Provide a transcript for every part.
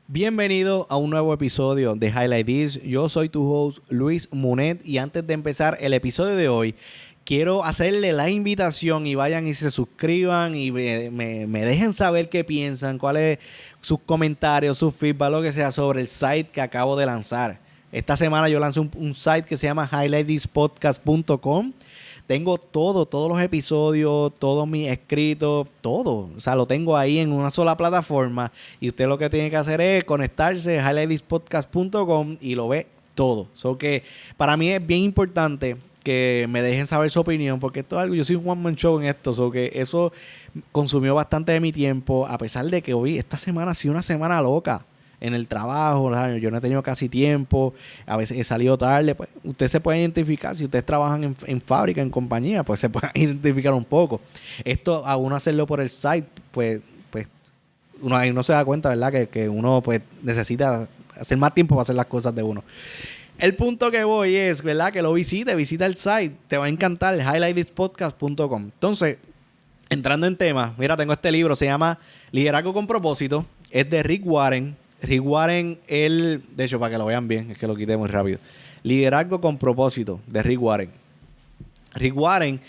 Bienvenido a un nuevo episodio de Highlight This. Yo soy tu host Luis Munet y antes de empezar el episodio de hoy quiero hacerle la invitación y vayan y se suscriban y me dejen saber qué piensan, cuáles sus comentarios, sus feedback, lo que sea sobre el site que acabo de lanzar. Esta semana yo lancé un site que se llama highlightthispodcast.com. Tengo todos los episodios, todos mis escritos, todo. O sea, lo tengo ahí en una sola plataforma. Y usted lo que tiene que hacer es conectarse a highlightthispodcast.com y lo ve todo. So que para mí es bien importante que me dejen saber su opinión, porque esto es algo, yo soy un one man show en esto, so que eso consumió bastante de mi tiempo, a pesar de que hoy, esta semana ha sido una semana loca en el trabajo, ¿verdad? Yo no he tenido casi tiempo, a veces he salido tarde, pues usted se puede identificar, si ustedes trabajan en fábrica, en compañía, pues se pueden identificar un poco. Esto, a uno hacerlo por el site, pues uno ahí no se da cuenta, ¿verdad? Que uno pues necesita hacer más tiempo para hacer las cosas de uno. El punto que voy es, ¿verdad? Que lo visita el site, te va a encantar, highlightthispodcast.com. Entonces, entrando en tema, mira, tengo este libro, se llama Liderazgo con Propósito, es de Rick Warren. Rick Warren, él, de hecho, para que lo vean bien, es que lo quité muy rápido. Liderazgo con Propósito, de Rick Warren. Rick Warren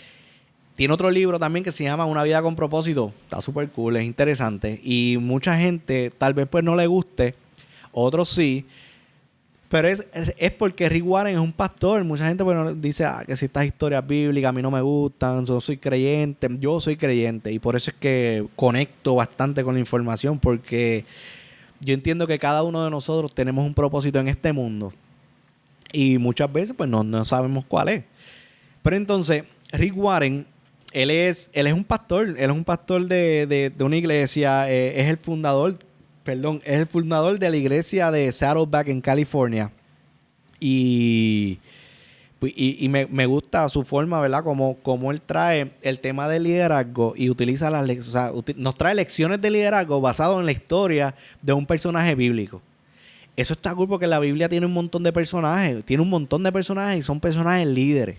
tiene otro libro también que se llama Una vida con propósito. Está súper cool, es interesante. Y mucha gente tal vez pues no le guste, otros sí. Pero es porque Rick Warren es un pastor. Mucha gente pues, dice que si estas historias bíblicas a mí no me gustan, yo soy creyente. Yo soy creyente y por eso es que conecto bastante con la información, porque yo entiendo que cada uno de nosotros tenemos un propósito en este mundo y muchas veces pues no sabemos cuál es. Pero entonces Rick Warren, él es un pastor. Él es un pastor de una iglesia. Es el fundador de la iglesia de Saddleback en California. Y me gusta su forma, ¿verdad? Como él trae el tema del liderazgo y utiliza nos trae lecciones de liderazgo basado en la historia de un personaje bíblico. Eso está cool porque la Biblia tiene un montón de personajes. Y son personajes líderes.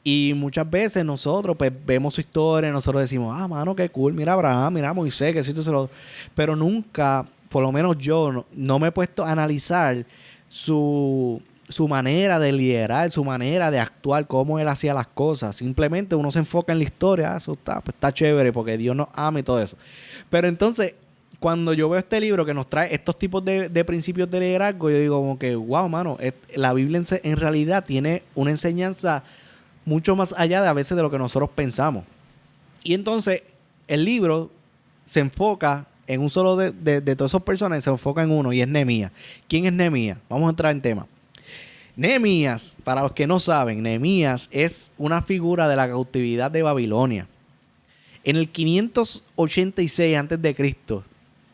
Y muchas veces nosotros pues vemos su historia y nosotros decimos, mano, qué cool, mira a Abraham, mira a Moisés, que esto se lo... Pero nunca, por lo menos yo, no me he puesto a analizar su manera de liderar, su manera de actuar, cómo él hacía las cosas. Simplemente uno se enfoca en la historia, eso está chévere porque Dios nos ama y todo eso. Pero entonces, cuando yo veo este libro que nos trae estos tipos de principios de liderazgo, yo digo como que, wow, mano, la Biblia en realidad tiene una enseñanza mucho más allá de a veces de lo que nosotros pensamos. Y entonces el libro se enfoca en un solo de todos esos personajes, se enfoca en uno y es Nehemías. ¿Quién es Nehemías? Vamos a entrar en tema. Nehemías, para los que no saben, Nehemías es una figura de la cautividad de Babilonia. En el 586 a.C.,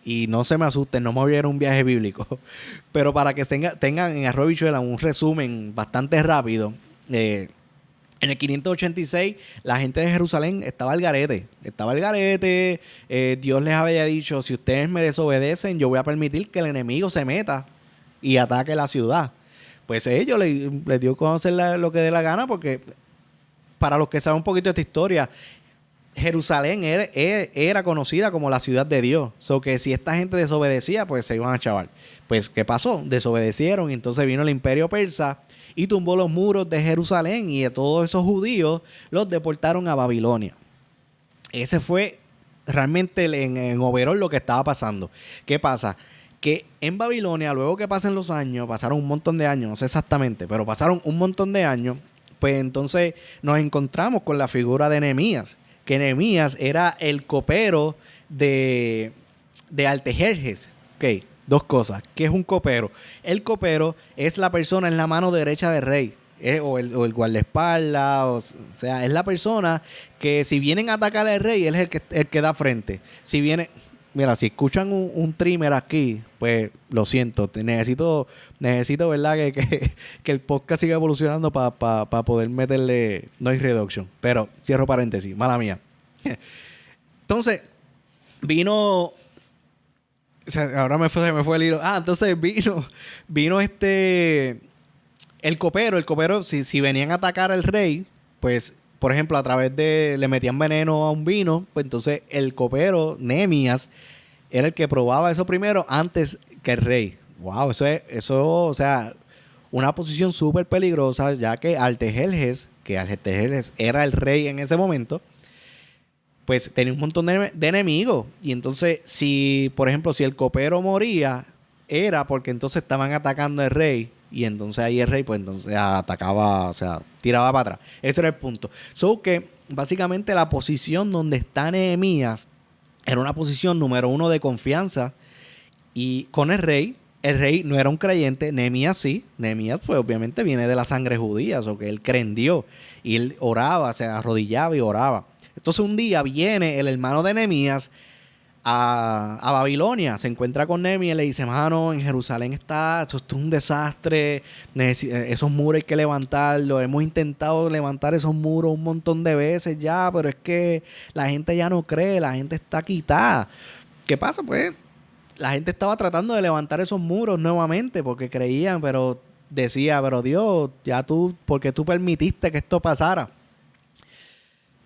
y no se me asusten, no me voy a ir a un viaje bíblico, pero para que tengan en arroz y bichuela un resumen bastante rápido, en el 586, la gente de Jerusalén estaba al garete. Dios les había dicho, si ustedes me desobedecen, yo voy a permitir que el enemigo se meta y ataque la ciudad. Pues ellos les dio a conocer lo que dé la gana, porque para los que saben un poquito de esta historia, Jerusalén era conocida como la ciudad de Dios. So que si esta gente desobedecía, pues se iban a chaval. Pues, ¿qué pasó? Desobedecieron y entonces vino el imperio persa y tumbó los muros de Jerusalén y a todos esos judíos los deportaron a Babilonia. Ese fue realmente en overall lo que estaba pasando. ¿Qué pasa? Que en Babilonia, luego que pasen los años, pasaron un montón de años, no sé exactamente, pero pasaron un montón de años, pues entonces nos encontramos con la figura de Nehemías, que Nehemías era el copero de Artajerjes. Ok, dos cosas. ¿Qué es un copero? El copero es la persona en la mano derecha del rey. O el guardaespaldas, o sea, es la persona que si vienen a atacar al rey, él es el que da frente. Si viene, mira, si escuchan un trimmer aquí, pues lo siento, necesito ¿verdad? Que el podcast siga evolucionando para poder meterle noise reduction. Pero cierro paréntesis, mala mía. Entonces, vino... O sea, ahora me fue el hilo. Entonces vino el copero, si venían a atacar al rey, pues, por ejemplo, a través de, le metían veneno a un vino, pues entonces el copero, Nehemías, era el que probaba eso primero antes que el rey. Wow, o sea, una posición súper peligrosa, ya que Artajerjes, que Artajerjes era el rey en ese momento, pues tenía un montón de enemigos. Y entonces, si, por ejemplo, si el copero moría, era porque entonces estaban atacando al rey. Y entonces ahí el rey, pues entonces atacaba, o sea, tiraba para atrás. Ese era el punto. So que, básicamente, la posición donde está Nehemías era una posición número uno de confianza. Y con el rey no era un creyente, Nehemías sí. Nehemías, pues obviamente viene de la sangre judía, o que él cree en Dios. Y él oraba, se arrodillaba y oraba. Entonces un día viene el hermano de Nehemías a Babilonia, se encuentra con Nehemías y le dice, mano, en Jerusalén eso es un desastre, esos muros hay que levantarlos, hemos intentado levantar esos muros un montón de veces ya, pero es que la gente ya no cree, la gente está quitada. ¿Qué pasa? Pues la gente estaba tratando de levantar esos muros nuevamente porque creían, pero decía, pero Dios, ya tú, ¿por qué tú permitiste que esto pasara?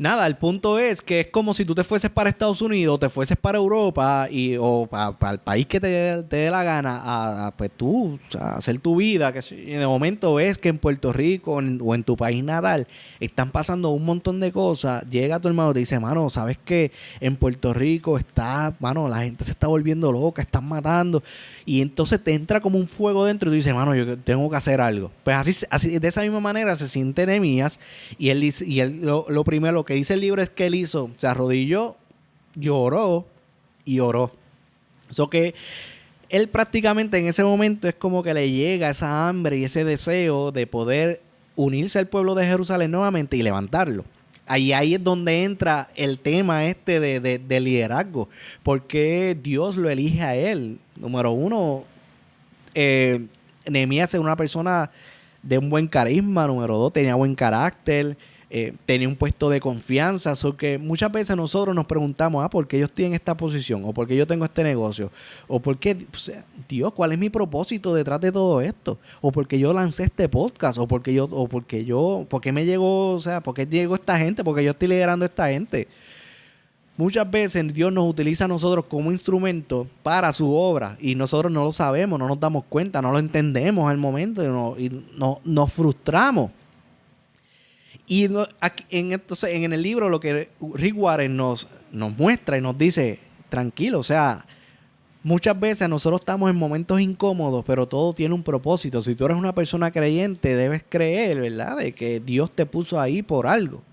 Nada, el punto es que es como si tú te fueses para Estados Unidos, te fueses para Europa o para el país que te dé la gana pues tú, o sea, hacer tu vida. Que si de momento ves que en Puerto Rico o en tu país natal están pasando un montón de cosas, llega tu hermano y te dice, mano, ¿sabes qué? En Puerto Rico mano, la gente se está volviendo loca, están matando. Y entonces te entra como un fuego dentro y tú dices, mano, yo tengo que hacer algo. Pues así de esa misma manera se siente Nehemías y él lo primero que dice el libro es que él se arrodilló, lloró y oró. Eso que él prácticamente en ese momento es como que le llega esa hambre y ese deseo de poder unirse al pueblo de Jerusalén nuevamente y levantarlo. Ahí es donde entra el tema de liderazgo. Porque Dios lo elige a él. Número uno, Nehemías es una persona de un buen carisma. Número dos, tenía buen carácter. Tenía un puesto de confianza. So que muchas veces nosotros nos preguntamos, ¿por qué yo estoy en esta posición? ¿O por qué yo tengo este negocio? ¿O por qué, o sea, Dios, cuál es mi propósito detrás de todo esto? ¿O por qué yo lancé este podcast? ¿Por qué me llegó, o sea, por qué llegó esta gente? ¿Por qué yo estoy liderando a esta gente? Muchas veces Dios nos utiliza a nosotros como instrumento para su obra y nosotros no lo sabemos, no nos damos cuenta, no lo entendemos al momento y nos frustramos. Y entonces en el libro lo que Rick Warren nos muestra y nos dice, tranquilo, o sea, muchas veces nosotros estamos en momentos incómodos, pero todo tiene un propósito. Si tú eres una persona creyente, debes creer, ¿verdad?, de que Dios te puso ahí por algo.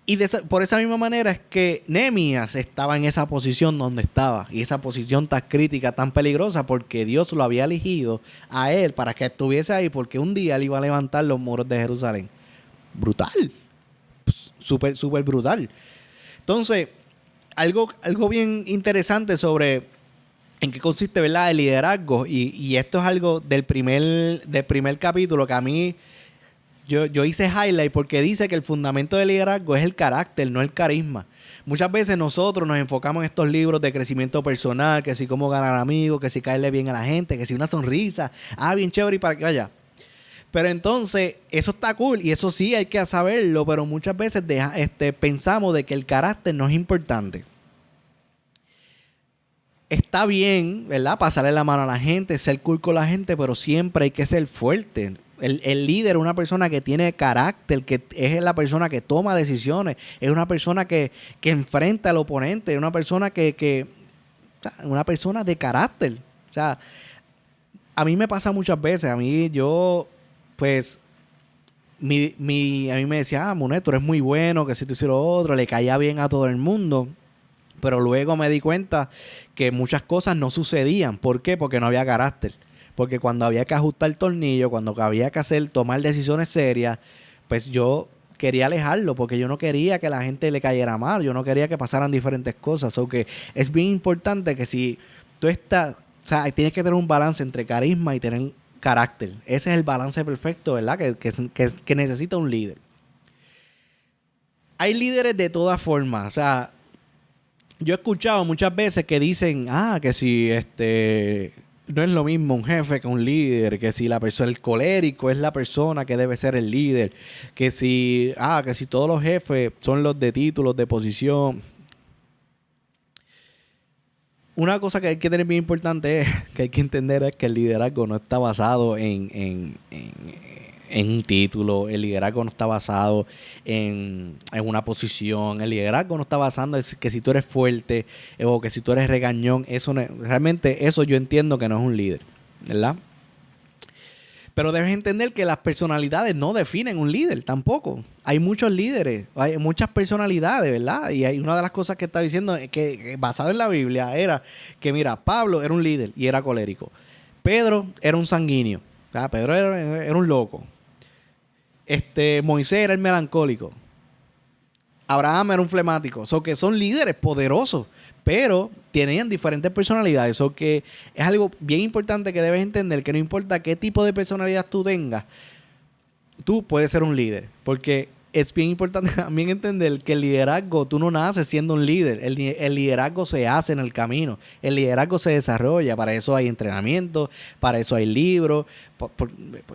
Y por esa misma manera es que Nehemías estaba en esa posición donde estaba. Y esa posición tan crítica, tan peligrosa, porque Dios lo había elegido a él para que estuviese ahí, porque un día él iba a levantar los muros de Jerusalén. Brutal. Súper, súper brutal. Entonces, algo bien interesante sobre en qué consiste, ¿verdad?, el liderazgo. Y esto es algo del primer capítulo que a mí yo hice highlight porque dice que el fundamento del liderazgo es el carácter, no el carisma. Muchas veces nosotros nos enfocamos en estos libros de crecimiento personal, que si cómo ganar amigos, que si caerle bien a la gente, que si una sonrisa, bien chévere y para que vaya. Pero entonces, eso está cool y eso sí hay que saberlo, pero muchas veces pensamos de que el carácter no es importante. Está bien, ¿verdad?, pasarle la mano a la gente, ser cool con la gente, pero siempre hay que ser fuerte. El líder es una persona que tiene carácter, que es la persona que toma decisiones, es una persona que enfrenta al oponente, es una persona una persona de carácter. O sea, a mí me pasa muchas veces, a mí me decía, Munet, tú eres muy bueno, que si tú hiciste lo otro, le caía bien a todo el mundo. Pero luego me di cuenta que muchas cosas no sucedían. ¿Por qué? Porque no había carácter. Porque cuando había que ajustar el tornillo, cuando había que tomar decisiones serias, pues yo quería alejarlo porque yo no quería que la gente le cayera mal. Yo no quería que pasaran diferentes cosas. O que es bien importante que si tú estás, o sea, tienes que tener un balance entre carisma y tener carácter. Ese es el balance perfecto, ¿verdad?, que necesita un líder. Hay líderes de todas formas. O sea, yo he escuchado muchas veces que dicen, que si no es lo mismo un jefe que un líder, que si la persona, el colérico es la persona que debe ser el líder, que si todos los jefes son los de títulos, de posición. Una cosa que hay que tener bien importante es que hay que entender es que el liderazgo no está basado en un título, el liderazgo no está basado en una posición, el liderazgo no está basado en que si tú eres fuerte o que si tú eres regañón, realmente eso yo entiendo que no es un líder, ¿verdad? Pero debes entender que las personalidades no definen un líder tampoco. Hay muchos líderes, hay muchas personalidades, ¿verdad? Y hay una de las cosas que está diciendo que basado en la Biblia era que, mira, Pablo era un líder y era colérico. Pedro era un sanguíneo. Pedro era un loco. Moisés era el melancólico. Abraham era un flemático. Que son líderes poderosos, pero tenían diferentes personalidades. Que es algo bien importante que debes entender, que no importa qué tipo de personalidad tú tengas, tú puedes ser un líder. Porque es bien importante también entender que el liderazgo, tú no naces siendo un líder. El liderazgo se hace en el camino. El liderazgo se desarrolla. Para eso hay entrenamiento, para eso hay libros.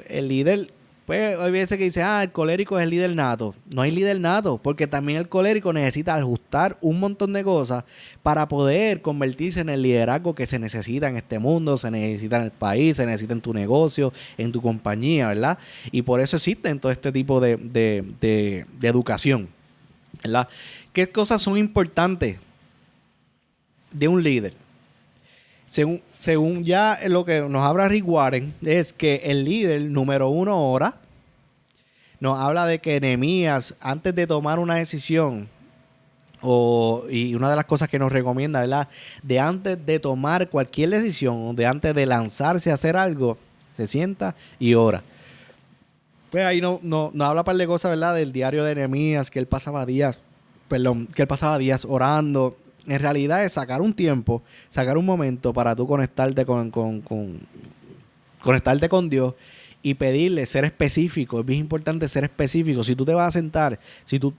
El líder... Pues hay veces que dice, el colérico es el líder nato. No hay líder nato, porque también el colérico necesita ajustar un montón de cosas para poder convertirse en el liderazgo que se necesita en este mundo, se necesita en el país, se necesita en tu negocio, en tu compañía, ¿verdad? Y por eso existen todo este tipo de educación, ¿verdad? ¿Qué cosas son importantes de un líder? Según ya lo que nos habla Rick Warren, es que el líder número uno ora. Nos habla de que Nehemías, antes de tomar una decisión, y una de las cosas que nos recomienda, ¿verdad? De antes de tomar cualquier decisión, de antes de lanzarse a hacer algo, se sienta y ora. Pues ahí no habla un par de cosas, ¿verdad? Del diario de Nehemías, que él pasaba días orando. En realidad es sacar un tiempo, sacar un momento para tú conectarte conectarte con Dios y pedirle, ser específico. Es bien importante ser específico. Si tú te vas a sentar, si tú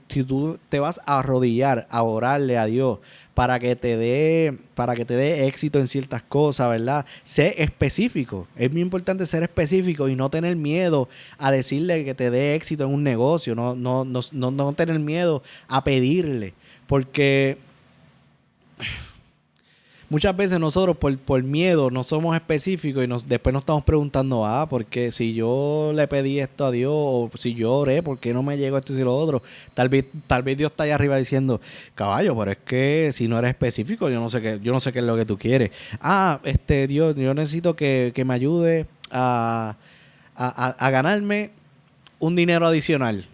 te vas a arrodillar a orarle a Dios para que te dé éxito en ciertas cosas, ¿verdad? Sé específico. Es bien importante ser específico y no tener miedo a decirle que te dé éxito en un negocio. No tener miedo a pedirle. Porque muchas veces nosotros por miedo no somos específicos y después nos estamos preguntando, porque si yo le pedí esto a Dios o si yo oré, ¿por qué no me llegó esto y lo otro? Tal vez Dios está allá arriba diciendo, caballo, pero es que si no eres específico, yo no sé qué es lo que tú quieres. Dios, yo necesito que me ayude a ganarme un dinero adicional.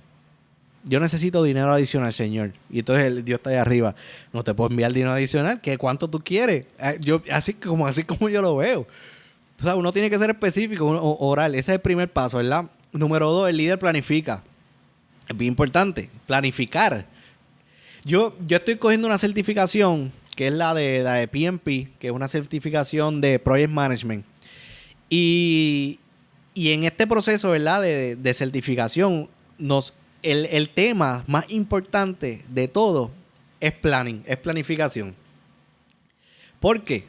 Yo necesito dinero adicional, Señor. Y entonces el Dios está ahí arriba. No te puedo enviar dinero adicional. ¿Cuánto tú quieres? Así como yo lo veo. O sea, uno tiene que ser específico, orar. Ese es el primer paso, ¿verdad? Número 2, el líder planifica. Es bien importante, planificar. Yo estoy cogiendo una certificación que es la de PMP, que es una certificación de Project Management. Y en este proceso, ¿verdad? De certificación, el tema más importante de todo es planificación. ¿Por qué?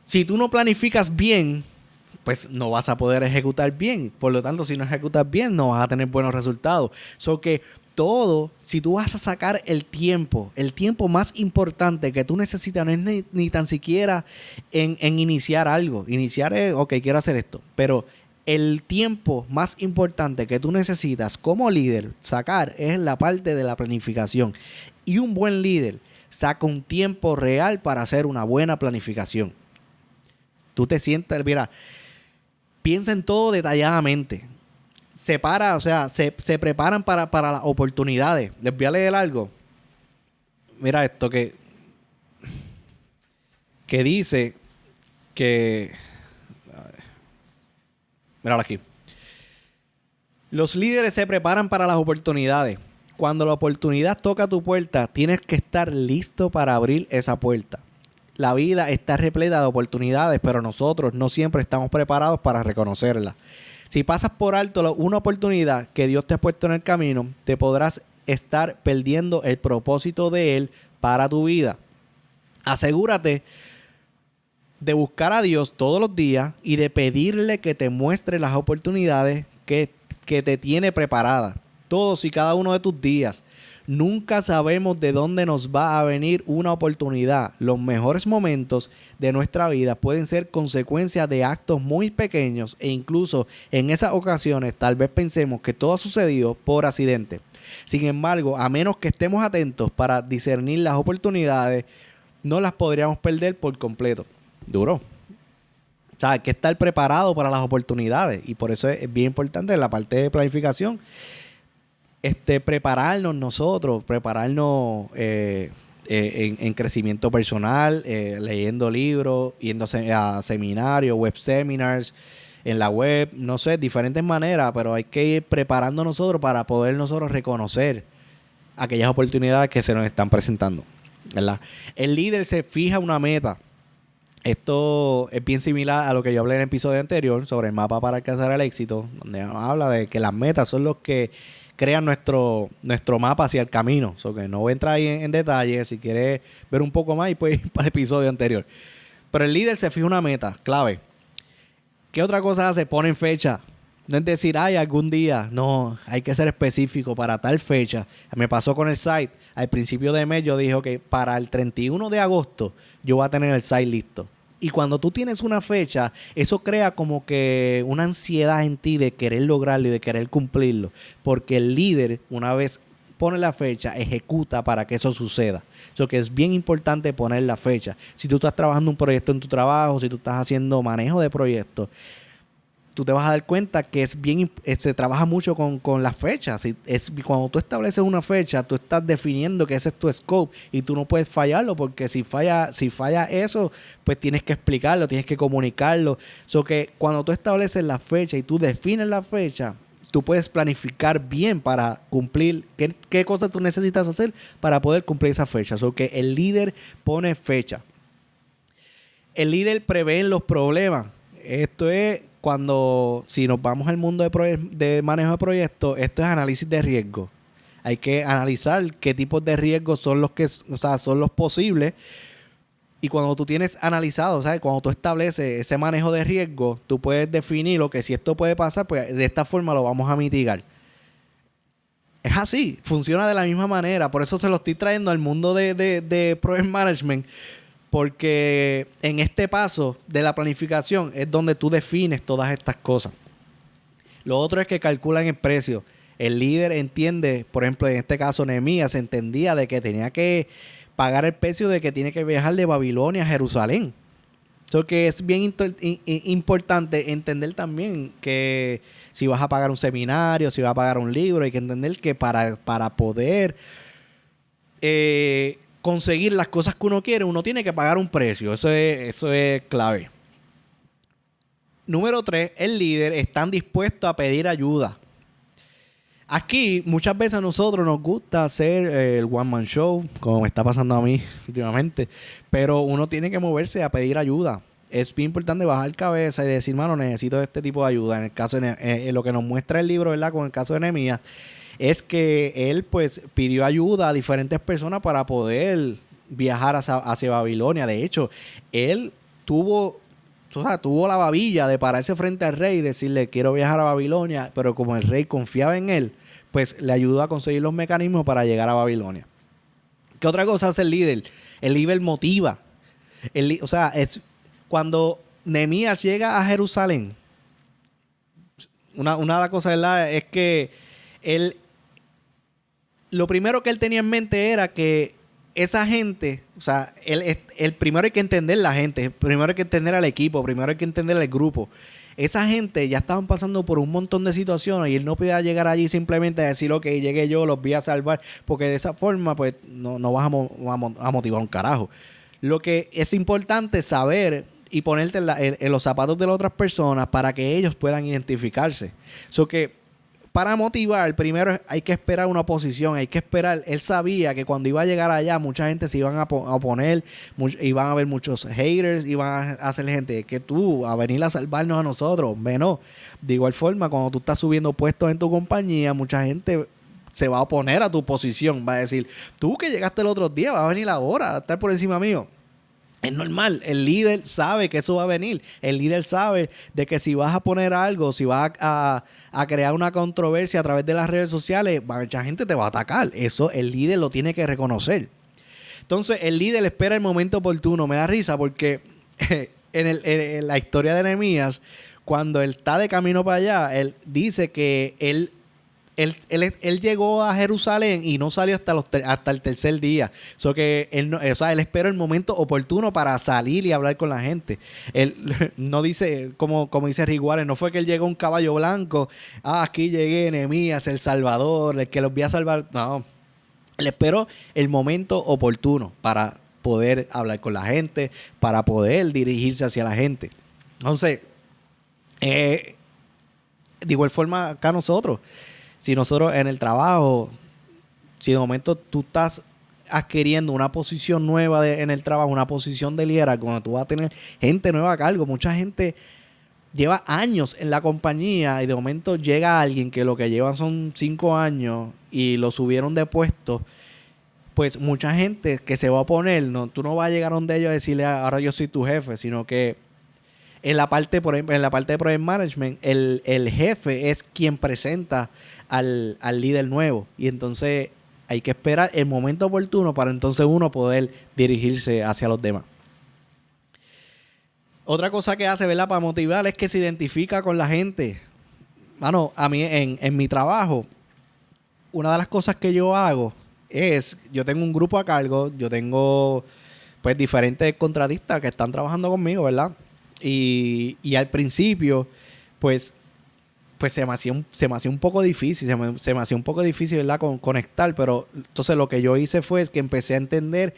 Si tú no planificas bien, pues no vas a poder ejecutar bien. Por lo tanto, si no ejecutas bien, no vas a tener buenos resultados. Si tú vas a sacar el tiempo más importante que tú necesitas, no es ni tan siquiera en iniciar algo. Iniciar es, quiero hacer esto, pero el tiempo más importante que tú necesitas como líder sacar es la parte de la planificación. Y un buen líder saca un tiempo real para hacer una buena planificación. Tú te sientas, mira, piensa en todo detalladamente. Se preparan para las oportunidades. Les voy a leer algo. Mira esto que dice que... Míralo aquí. Los líderes se preparan para las oportunidades. Cuando la oportunidad toca tu puerta, tienes que estar listo para abrir esa puerta. La vida está repleta de oportunidades, pero nosotros no siempre estamos preparados para reconocerlas. Si pasas por alto una oportunidad que Dios te ha puesto en el camino, te podrás estar perdiendo el propósito de Él para tu vida. Asegúrate de buscar a Dios todos los días y de pedirle que te muestre las oportunidades que te tiene preparadas. Todos y cada uno de tus días. Nunca sabemos de dónde nos va a venir una oportunidad. Los mejores momentos de nuestra vida pueden ser consecuencia de actos muy pequeños e incluso en esas ocasiones tal vez pensemos que todo ha sucedido por accidente. Sin embargo, a menos que estemos atentos para discernir las oportunidades, no las podríamos perder por completo. Duro. O sea, hay que estar preparado para las oportunidades y por eso es bien importante en la parte de planificación prepararnos nosotros, prepararnos en crecimiento personal, leyendo libros, yendo a seminarios, web seminars, en la web, no sé, diferentes maneras, pero hay que ir preparando nosotros para poder nosotros reconocer aquellas oportunidades que se nos están presentando, ¿verdad? El líder se fija una meta. Esto es bien similar a lo que yo hablé en el episodio anterior sobre el mapa para alcanzar el éxito, donde habla de que las metas son los que crean nuestro mapa hacia el camino. So que no voy a entrar ahí en detalle. Si quieres ver un poco más, y puedes ir para el episodio anterior. Pero el líder se fija una meta clave. ¿Qué otra cosa hace? Ponen fecha. No es decir, ay, algún día. No, hay que ser específico para tal fecha. Me pasó con el site. Al principio de mes yo dije que para el 31 de agosto yo voy a tener el site listo. Y cuando tú tienes una fecha, eso crea como que una ansiedad en ti de querer lograrlo y de querer cumplirlo. Porque el líder, una vez pone la fecha, ejecuta para que eso suceda. Eso que es bien importante poner la fecha. Si tú estás trabajando un proyecto en tu trabajo, si tú estás haciendo manejo de proyectos, tú te vas a dar cuenta que se trabaja mucho con las fechas. Cuando tú estableces una fecha, tú estás definiendo que ese es tu scope y tú no puedes fallarlo porque si falla eso, pues tienes que explicarlo, tienes que comunicarlo. So que cuando tú estableces la fecha y tú defines la fecha, tú puedes planificar bien para cumplir qué cosas tú necesitas hacer para poder cumplir esa fecha. So que el líder pone fecha. El líder prevé los problemas. Esto es si nos vamos al mundo de manejo de proyectos, esto es análisis de riesgo. Hay que analizar qué tipos de riesgos son son los posibles. Y cuando tú tienes analizado, ¿sabes? Cuando tú estableces ese manejo de riesgo, tú puedes definir lo que si esto puede pasar, pues de esta forma lo vamos a mitigar. Es así, funciona de la misma manera. Por eso se lo estoy trayendo al mundo de Project Management. Porque en este paso de la planificación es donde tú defines todas estas cosas. Lo otro es que calculan el precio. El líder entiende, por ejemplo, en este caso Nehemías entendía de que tenía que pagar el precio de que tiene que viajar de Babilonia a Jerusalén. Eso que es bien importante entender también que si vas a pagar un seminario, si vas a pagar un libro, hay que entender que para poder conseguir las cosas que uno quiere, uno tiene que pagar un precio. Eso es clave. Número 3, el líder está dispuesto a pedir ayuda. Aquí muchas veces a nosotros nos gusta hacer el one man show, como me está pasando a mí últimamente, pero uno tiene que moverse a pedir ayuda. Es bien importante bajar cabeza y decir, mano, necesito este tipo de ayuda. En el caso de lo que nos muestra el libro, ¿verdad? Con el caso de Nehemías, es que él pues pidió ayuda a diferentes personas para poder viajar hacia Babilonia. De hecho, él tuvo la babilla de pararse frente al rey y decirle, quiero viajar a Babilonia, pero como el rey confiaba en él, pues le ayudó a conseguir los mecanismos para llegar a Babilonia. ¿Qué otra cosa hace el líder? El líder motiva. Cuando Nehemías llega a Jerusalén, una de las cosas, ¿verdad?, es que lo primero que él tenía en mente era que esa gente, el primero hay que entender la gente, primero hay que entender al equipo, primero hay que entender al grupo. Esa gente ya estaban pasando por un montón de situaciones y él no podía llegar allí simplemente a decir, ok, llegué yo, los voy a salvar, porque de esa forma pues no vas a motivar un carajo. Lo que es importante es saber y ponerte en los zapatos de las otras personas para que ellos puedan identificarse. Para motivar, primero hay que esperar una oposición, hay que esperar. Él sabía que cuando iba a llegar allá, mucha gente se iban a oponer, iban a haber muchos haters, iban a hacer gente que tú, a venir a salvarnos a nosotros. No. De igual forma, cuando tú estás subiendo puestos en tu compañía, mucha gente se va a oponer a tu posición. Va a decir, tú que llegaste el otro día, vas a venir ahora a estar por encima mío. Es normal, el líder sabe que eso va a venir. El líder sabe de que si vas a poner algo, si vas a crear una controversia a través de las redes sociales, mucha gente te va a atacar. Eso el líder lo tiene que reconocer. Entonces, el líder espera el momento oportuno. Me da risa porque en la historia de Nehemías, cuando él está de camino para allá, él dice que él llegó a Jerusalén y no salió hasta el tercer día. Que él esperó el momento oportuno para salir y hablar con la gente. Él no dice, como dice Rick Warren, no fue que él llegó a un caballo blanco. Aquí llegué, Nehemías, el Salvador, el que los voy a salvar. No, él esperó el momento oportuno para poder hablar con la gente, para poder dirigirse hacia la gente. Entonces, de igual forma acá nosotros. Si nosotros en el trabajo, si de momento tú estás adquiriendo una posición nueva en el trabajo, una posición de liderazgo, cuando tú vas a tener gente nueva a cargo, mucha gente lleva años en la compañía y de momento llega alguien que lo que lleva son 5 años y lo subieron de puesto, pues mucha gente que se va a poner, tú no vas a llegar donde ellos a decirle ahora yo soy tu jefe, sino que en la parte, por ejemplo, en la parte de Project Management, el jefe es quien presenta al líder nuevo. Y entonces hay que esperar el momento oportuno para entonces uno poder dirigirse hacia los demás. Otra cosa que hace, ¿verdad?, para motivar es que se identifica con la gente. Mano, a mí en mi trabajo, una de las cosas que yo hago es, yo tengo un grupo a cargo, yo tengo pues diferentes contratistas que están trabajando conmigo, ¿verdad? Y al principio, pues se me hacía un poco difícil, se me hacía un poco difícil, ¿verdad?, conectar, pero entonces lo que yo hice fue que empecé a entender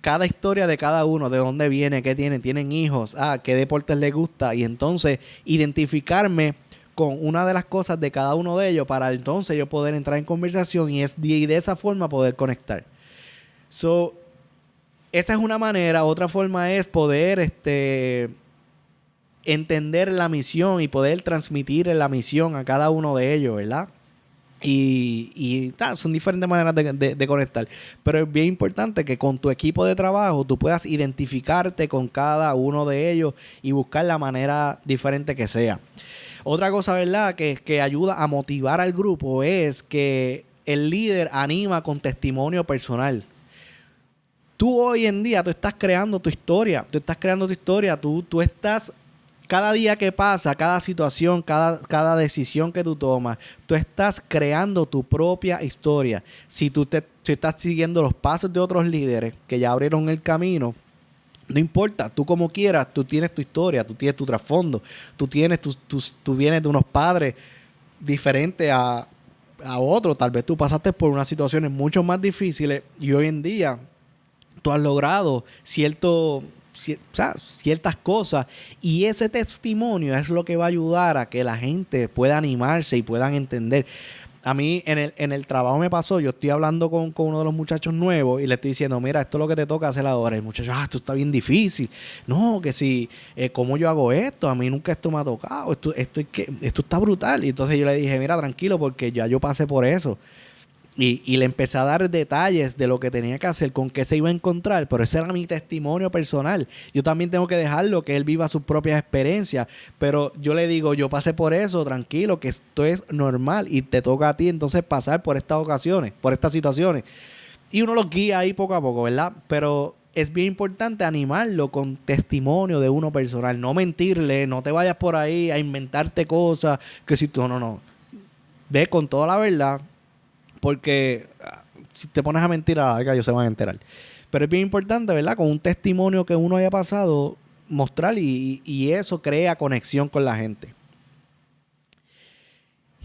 cada historia de cada uno, de dónde viene, qué tienen hijos, qué deportes les gusta, y entonces identificarme con una de las cosas de cada uno de ellos para entonces yo poder entrar en conversación y de esa forma poder conectar. Esa es una manera. Otra forma es poder entender la misión y poder transmitir la misión a cada uno de ellos, ¿verdad? Y son diferentes maneras de conectar. Pero es bien importante que con tu equipo de trabajo tú puedas identificarte con cada uno de ellos y buscar la manera diferente que sea. Otra cosa, ¿verdad?, que ayuda a motivar al grupo es que el líder anima con testimonio personal. Tú hoy en día, tú estás creando tu historia. Tú estás, cada día que pasa, cada situación, cada decisión que tú tomas, tú estás creando tu propia historia. Si estás siguiendo los pasos de otros líderes que ya abrieron el camino, no importa, tú como quieras, tú tienes tu historia, tú tienes tu trasfondo, tú vienes de unos padres diferentes a otros. Tal vez tú pasaste por unas situaciones mucho más difíciles y hoy en día tú has logrado ciertas cosas, y ese testimonio es lo que va a ayudar a que la gente pueda animarse y puedan entender. A mí en el trabajo me pasó, yo estoy hablando con uno de los muchachos nuevos y le estoy diciendo, mira, esto es lo que te toca hacer ahora. Y el muchacho, esto está bien difícil. No, que si, ¿cómo yo hago esto? A mí nunca esto me ha tocado. Esto está brutal. Y entonces yo le dije, mira, tranquilo, porque ya yo pasé por eso. Y le empecé a dar detalles de lo que tenía que hacer, con qué se iba a encontrar, pero ese era mi testimonio personal. Yo también tengo que dejarlo, que él viva sus propias experiencias, pero yo le digo, yo pasé por eso, tranquilo, que esto es normal y te toca a ti entonces pasar por estas ocasiones, por estas situaciones. Y uno los guía ahí poco a poco, ¿verdad? Pero es bien importante animarlo con testimonio de uno personal, no mentirle, no te vayas por ahí a inventarte cosas, que si tú, no. Ve con toda la verdad. Porque si te pones a mentir a la larga, ellos se van a enterar. Pero es bien importante, ¿verdad?, con un testimonio que uno haya pasado, mostrar y eso crea conexión con la gente.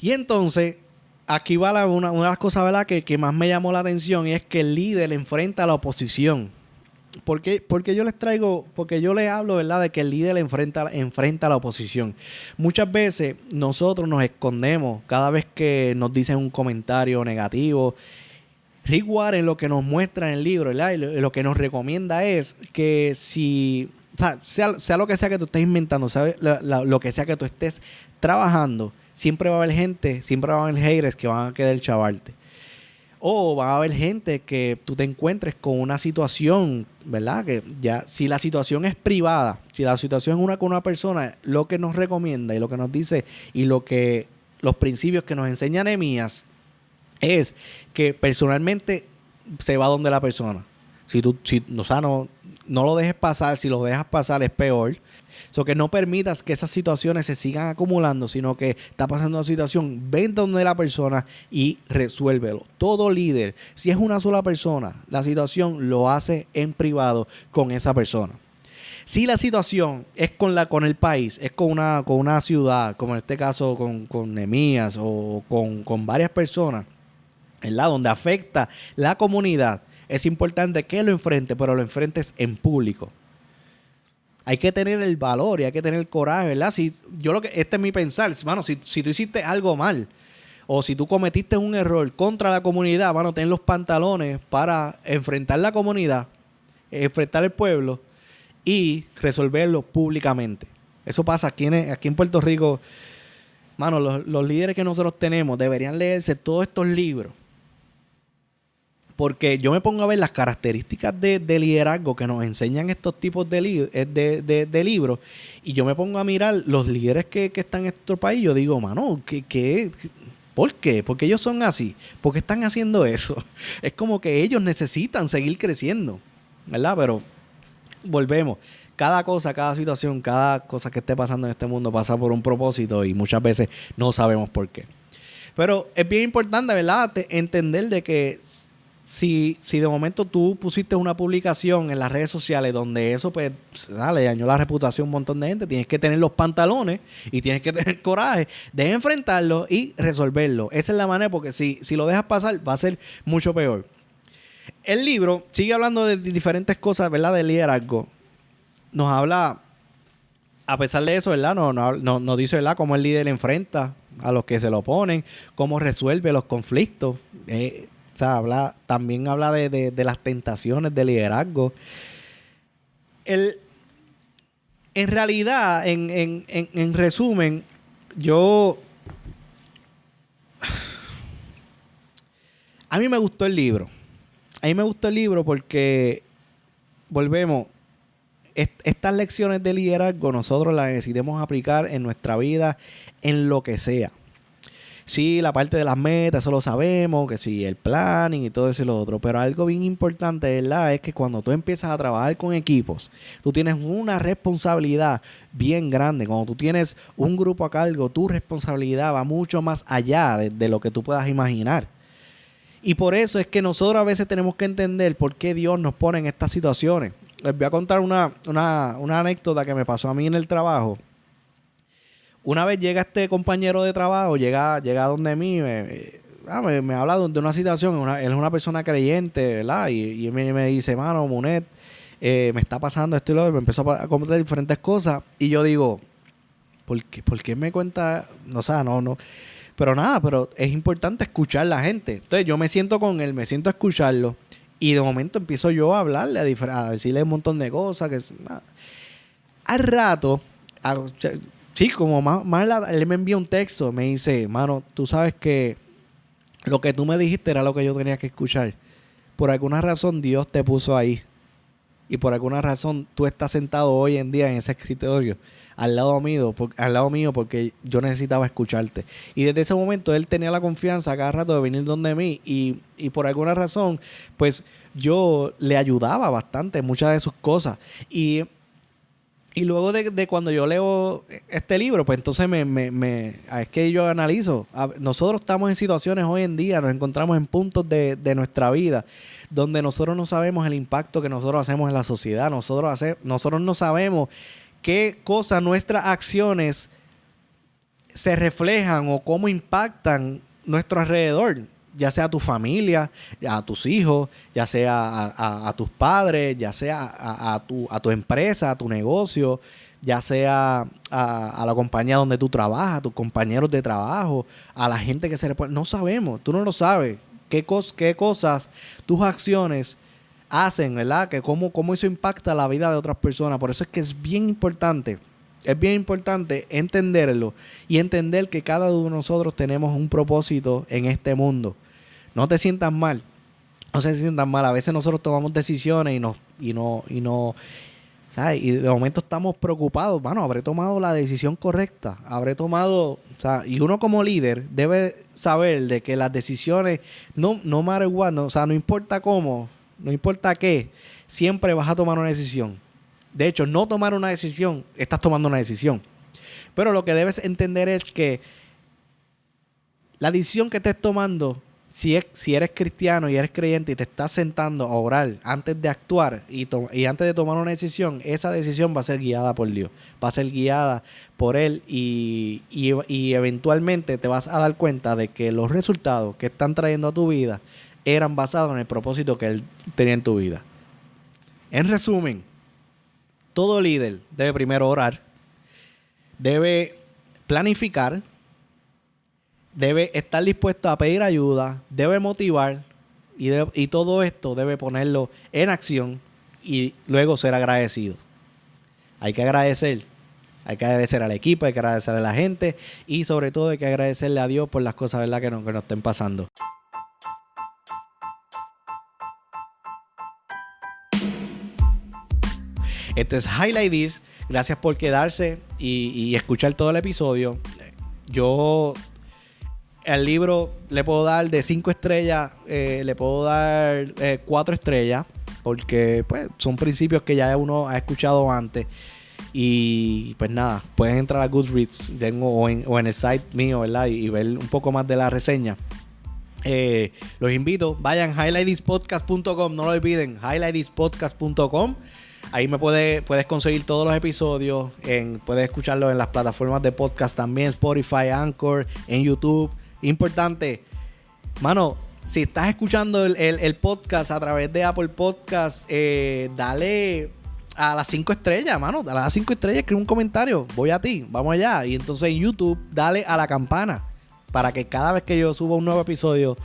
Y entonces, aquí va una de las cosas, ¿verdad?, que más me llamó la atención, y es que el líder enfrenta a la oposición. Porque yo les hablo, ¿verdad?, de que el líder enfrenta a la oposición. Muchas veces nosotros nos escondemos cada vez que nos dicen un comentario negativo. Rick Warren lo que nos muestra en el libro, ¿verdad?, y lo que nos recomienda es que sea lo que sea que tú estés inventando, lo que sea que tú estés trabajando, siempre va a haber gente, siempre va a haber haters que van a querer chavarte. O va a haber gente que tú te encuentres con una situación, ¿verdad? Que ya, si la situación es privada, si la situación es con una persona, lo que nos recomienda y lo que nos dice y los principios que nos enseña Nehemías es que personalmente se va donde la persona. O sea, no lo dejes pasar. Si lo dejas pasar es peor. Que no permitas que esas situaciones se sigan acumulando, sino que está pasando una situación, ven donde la persona y resuélvelo. Todo líder, si es una sola persona, la situación lo hace en privado con esa persona. Si la situación es con el país, es con una ciudad, como en este caso con Nehemías o con varias personas, ¿verdad? Donde afecta la comunidad, es importante que lo enfrente, pero lo enfrentes en público. Hay que tener el valor y hay que tener el coraje, ¿verdad? Este es mi pensar, mano, si tú hiciste algo mal o si tú cometiste un error contra la comunidad, mano, ten los pantalones para enfrentar la comunidad, enfrentar el pueblo y resolverlo públicamente. Eso pasa aquí en Puerto Rico. Mano, los líderes que nosotros tenemos deberían leerse todos estos libros. Porque yo me pongo a ver las características de liderazgo que nos enseñan estos tipos de libros y yo me pongo a mirar los líderes que están en nuestro país. Yo digo, mano, ¿por qué? Porque ellos son así. ¿Por qué están haciendo eso? Es como que ellos necesitan seguir creciendo, ¿verdad? Pero volvemos. Cada cosa, cada situación, cada cosa que esté pasando en este mundo pasa por un propósito y muchas veces no sabemos por qué. Pero es bien importante, ¿verdad? Entender de que si de momento tú pusiste una publicación en las redes sociales donde eso pues le dañó la reputación a un montón de gente, tienes que tener los pantalones y tienes que tener coraje de enfrentarlo y resolverlo. Esa es la manera, porque si lo dejas pasar va a ser mucho peor. El libro sigue hablando de diferentes cosas, ¿verdad? De liderazgo. Nos habla, a pesar de eso, ¿verdad? Nos dice, ¿verdad? Cómo el líder enfrenta a los que se lo oponen, cómo resuelve los conflictos. O sea, también habla de las tentaciones de liderazgo. En realidad, en resumen, a mí me gustó el libro. A mí me gustó el libro porque, volvemos, estas lecciones de liderazgo nosotros las necesitamos aplicar en nuestra vida, en lo que sea. Sí, la parte de las metas, eso lo sabemos, que sí, el planning y todo eso y lo otro. Pero algo bien importante, ¿verdad? Es que cuando tú empiezas a trabajar con equipos, tú tienes una responsabilidad bien grande. Cuando tú tienes un grupo a cargo, tu responsabilidad va mucho más allá de lo que tú puedas imaginar. Y por eso es que nosotros a veces tenemos que entender por qué Dios nos pone en estas situaciones. Les voy a contar una anécdota que me pasó a mí en el trabajo. Una vez llega este compañero de trabajo, llega donde mí, me habla de una situación. Él es una persona creyente, ¿verdad? Y me dice, mano, Munet, me está pasando esto y lo otro. Me empezó a comentar diferentes cosas. Y yo digo, ¿por qué me cuenta? O sea, no. Pero es importante escuchar a la gente. Entonces yo me siento con él, me siento a escucharlo. Y de momento empiezo yo a hablarle, a decirle un montón de cosas. Al rato... Sí, como más él me envía un texto, me dice, mano, tú sabes que lo que tú me dijiste era lo que yo tenía que escuchar. Por alguna razón Dios te puso ahí. Y por alguna razón tú estás sentado hoy en día en ese escritorio al lado mío porque yo necesitaba escucharte. Y desde ese momento él tenía la confianza cada rato de venir donde mí y por alguna razón pues yo le ayudaba bastante en muchas de sus cosas. Y luego de cuando yo leo este libro, pues entonces es que yo analizo. Nosotros estamos en situaciones hoy en día, nos encontramos en puntos de nuestra vida donde nosotros no sabemos el impacto que nosotros hacemos en la sociedad. Nosotros no sabemos qué cosas nuestras acciones se reflejan o cómo impactan nuestro alrededor. Ya sea a tu familia, a tus hijos, ya sea a tus padres, ya sea a tu empresa, a tu negocio, ya sea a la compañía donde tú trabajas, a tus compañeros de trabajo, a la gente que se le pone. No sabemos, tú no lo sabes. ¿Qué cosas tus acciones hacen, ¿verdad? Que cómo eso impacta la vida de otras personas. Por eso es que es bien importante entenderlo y entender que cada uno de nosotros tenemos un propósito en este mundo. No te sientas mal. No se sientan mal. A veces nosotros tomamos decisiones y no, ¿sabes? Y de momento estamos preocupados. Bueno, habré tomado la decisión correcta. Habré tomado, o sea, y uno como líder debe saber de que las decisiones, no matter what, no, o sea, no importa cómo, no importa qué, siempre vas a tomar una decisión. De hecho, no tomar una decisión, estás tomando una decisión. Pero lo que debes entender es que la decisión que estés tomando, si eres cristiano y eres creyente y te estás sentando a orar antes de actuar y antes de tomar una decisión, esa decisión va a ser guiada por Dios, va a ser guiada por Él y eventualmente te vas a dar cuenta de que los resultados que están trayendo a tu vida eran basados en el propósito que Él tenía en tu vida. En resumen, todo líder debe primero orar, debe planificar, debe estar dispuesto a pedir ayuda, debe motivar y todo esto debe ponerlo en acción y luego ser agradecido. Hay que agradecer al equipo, hay que agradecer a la gente y sobre todo hay que agradecerle a Dios por las cosas, ¿verdad?, que nos estén pasando. Esto es Highlight This. Gracias por quedarse y escuchar todo el episodio. Yo el libro le puedo dar de 5 estrellas, le puedo dar 4 estrellas, porque pues son principios que ya uno ha escuchado antes. Y pues nada, pueden entrar a Goodreads o en el site mío, ¿verdad? Y ver un poco más de la reseña. Los invito, vayan a highlightthispodcast.com, no lo olviden, highlightthispodcast.com. Ahí puedes conseguir todos los episodios, puedes escucharlos en las plataformas de podcast también, Spotify, Anchor, en YouTube. Importante, mano, si estás escuchando el podcast a través de Apple Podcast, dale a las 5 estrellas, mano. Dale a las 5 estrellas, escribe un comentario. Voy a ti, vamos allá. Y entonces en YouTube, dale a la campana para que cada vez que yo suba un nuevo episodio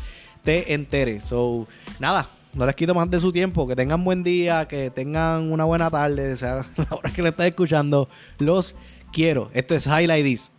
te enteres. So, nada, no les quito más de su tiempo. Que tengan buen día, que tengan una buena tarde. O sea, la hora que lo estás escuchando, los quiero. Esto es Highlight This.